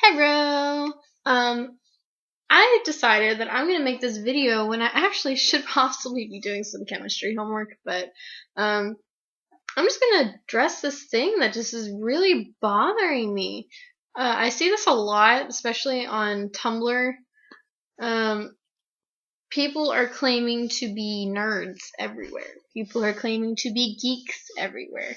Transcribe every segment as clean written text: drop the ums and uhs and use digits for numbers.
Hey bro. I decided that I'm gonna make this video when I actually should possibly be doing some chemistry homework, but um, I'm just gonna address this thing that just is really bothering me. I see this a lot, especially on Tumblr. Um, People are claiming to be nerds everywhere. People are claiming to be geeks everywhere.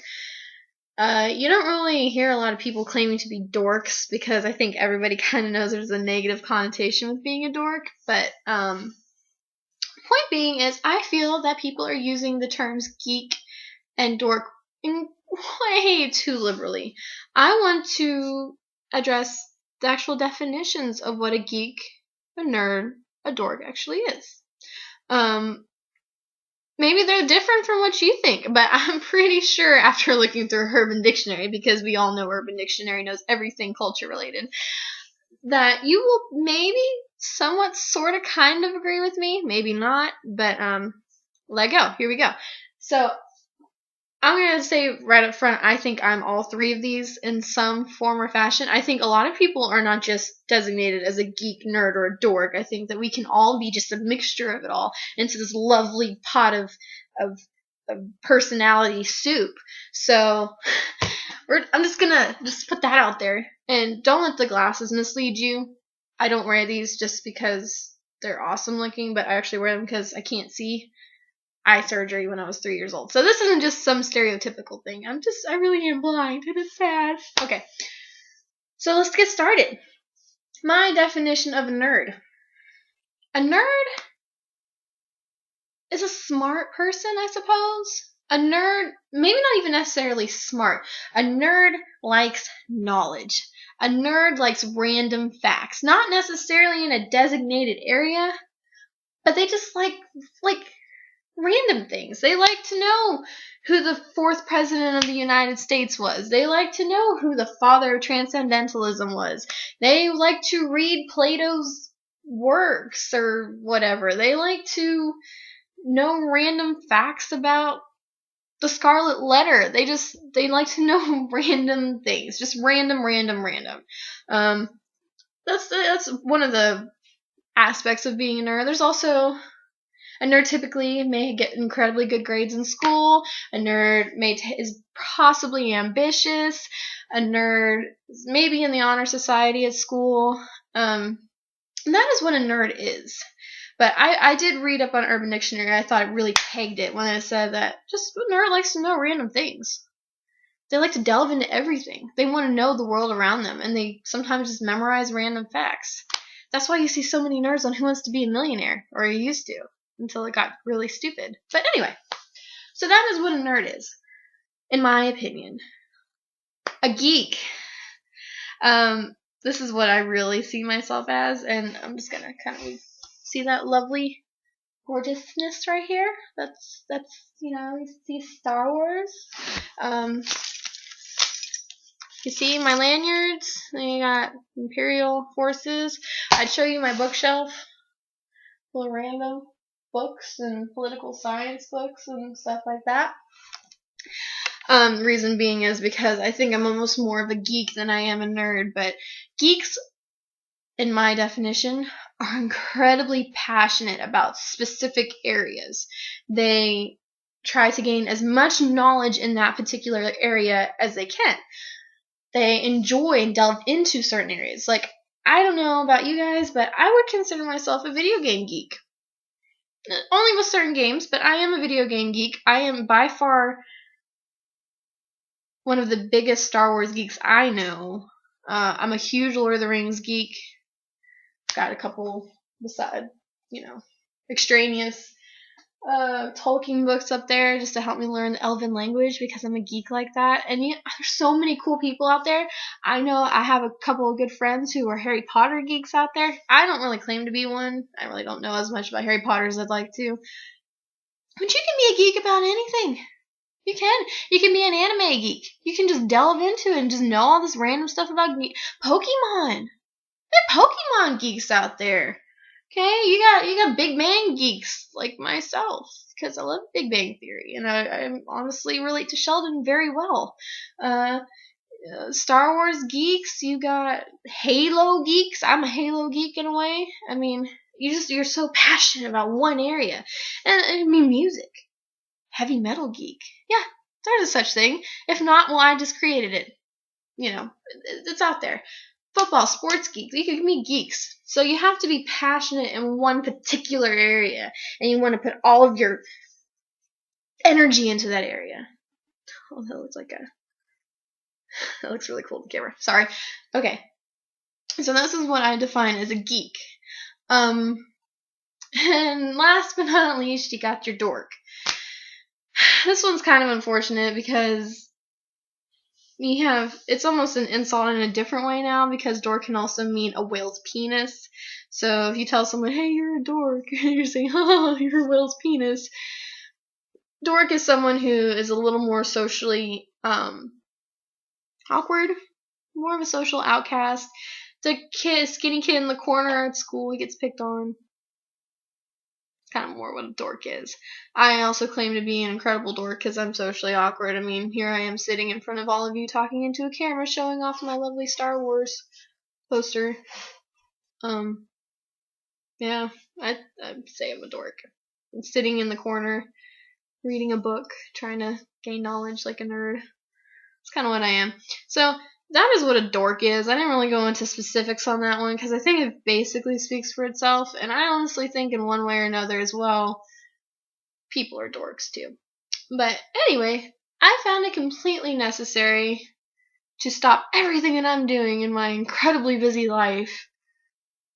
You don't really hear a lot of people claiming to be dorks because I think everybody kind of knows there's a negative connotation with being a dork. But point being is, I feel that people are using the terms geek and dork in way too liberally. I want to address the actual definitions of what a geek, a nerd, a dork actually is. Um, Maybe they're different from what you think, but I'm pretty sure after looking through Urban Dictionary, because we all know Urban Dictionary knows everything culture related, that you will maybe somewhat sort of kind of agree with me, maybe not, but let go. Here we go. So I'm going to say right up front, I think I'm all three of these in some form or fashion. I think a lot of people are not just designated as a geek, nerd, or a dork. I think that we can all be just a mixture of it all into this lovely pot of, of personality soup. So I'm just going to just put that out there. And don't let the glasses mislead you. I don't wear these just because they're awesome looking, but I actually wear them because I can't see eye surgery when I was 3 years old. So this isn't just some stereotypical thing. I really am blind and it's sad. Okay. So let's get started. My definition of a nerd. A nerd is a smart person, I suppose. A nerd, maybe not even necessarily smart. A nerd likes knowledge. A nerd likes random facts. Not necessarily in a designated area, but they just like random things. They like to know who the fourth president of the United States was. They like to know who the father of transcendentalism was. They like to read Plato's works or whatever. They like to know random facts about the Scarlet Letter. They like to know random things. Just random. That's one of the aspects of being a nerd. There's also a nerd typically may get incredibly good grades in school. A nerd is possibly ambitious. A nerd is maybe in the honor society at school. That is what a nerd is. But I did read up on Urban Dictionary. I thought it really pegged it when it said that just a nerd likes to know random things. They like to delve into everything. They want to know the world around them, and they sometimes just memorize random facts. That's why you see so many nerds on Who Wants to Be a Millionaire, or you used to, until it got really stupid. But anyway, so that is what a nerd is, in my opinion. A geek. This is what I really see myself as, and I'm just gonna kind of see that lovely gorgeousness right here. That's you see Star Wars. You see my lanyards? Then you got Imperial Forces. I'd show you my bookshelf full of random books and political science books and stuff like that. Reason being is because I think I'm almost more of a geek than I am a nerd, but geeks, in my definition, are incredibly passionate about specific areas. They try to gain as much knowledge in that particular area as they can. They enjoy and delve into certain areas. Like, I don't know about you guys, but I would consider myself a video game geek. Only with certain games, but I am a video game geek. I am by far one of the biggest Star Wars geeks I know. I'm a huge Lord of the Rings geek. Got a couple beside, extraneous Tolkien books up there just to help me learn the Elven language because I'm a geek like that. And there's so many cool people out there. I know I have a couple of good friends who are Harry Potter geeks out there. I don't really claim to be one. I really don't know as much about Harry Potter as I'd like to. But you can be a geek about anything. You can. You can be an anime geek. You can just delve into it and just know all this random stuff about Pokemon. There are Pokemon geeks out there. Okay, you got Big Bang geeks like myself because I love Big Bang Theory and I honestly relate to Sheldon very well. Star Wars geeks, you got Halo geeks. I'm a Halo geek in a way. I mean, you're so passionate about one area. And I mean music. Heavy metal geek. Yeah, there's a such thing. If not, well, I just created it. You know, it's out there. Football, sports geeks. You can be geeks. So you have to be passionate in one particular area, and you want to put all of your energy into that area. Oh, that looks like a. That looks really cool on the camera. Sorry. Okay. So this is what I define as a geek. And last but not least, you got your dork. This one's kind of unfortunate because it's almost an insult in a different way now, because dork can also mean a whale's penis. So if you tell someone, hey, you're a dork, you're saying, oh, you're a whale's penis. Dork is someone who is a little more socially awkward, more of a social outcast. The skinny kid in the corner at school, he gets picked on. It's kind of more what a dork is. I also claim to be an incredible dork because I'm socially awkward. I mean, here I am sitting in front of all of you talking into a camera, showing off my lovely Star Wars poster. Yeah, I'd say I'm a dork. I'm sitting in the corner, reading a book, trying to gain knowledge like a nerd. It's kind of what I am. So that is what a dork is. I didn't really go into specifics on that one because I think it basically speaks for itself. And I honestly think in one way or another as well, people are dorks too. But anyway, I found it completely necessary to stop everything that I'm doing in my incredibly busy life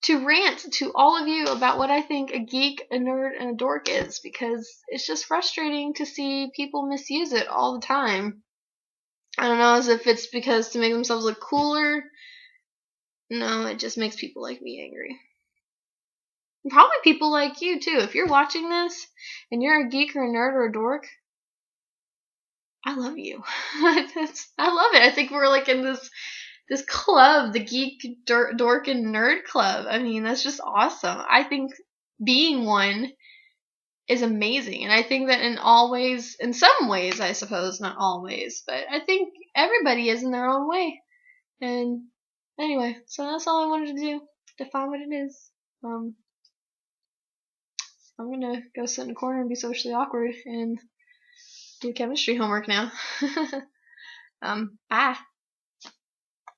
to rant to all of you about what I think a geek, a nerd, and a dork is, because it's just frustrating to see people misuse it all the time. I don't know as if it's because to make themselves look cooler. No, it just makes people like me angry. And probably people like you too. If you're watching this and you're a geek or a nerd or a dork, I love you. I love it. I think we're like in this club, the Geek, Dork, and Nerd Club. I mean, that's just awesome. I think being one is amazing. And I think that in some ways, I suppose, not always, but I think everybody is in their own way. And anyway, so that's all I wanted to do. Define what it is. I'm gonna go sit in a corner and be socially awkward and do chemistry homework now. Bye.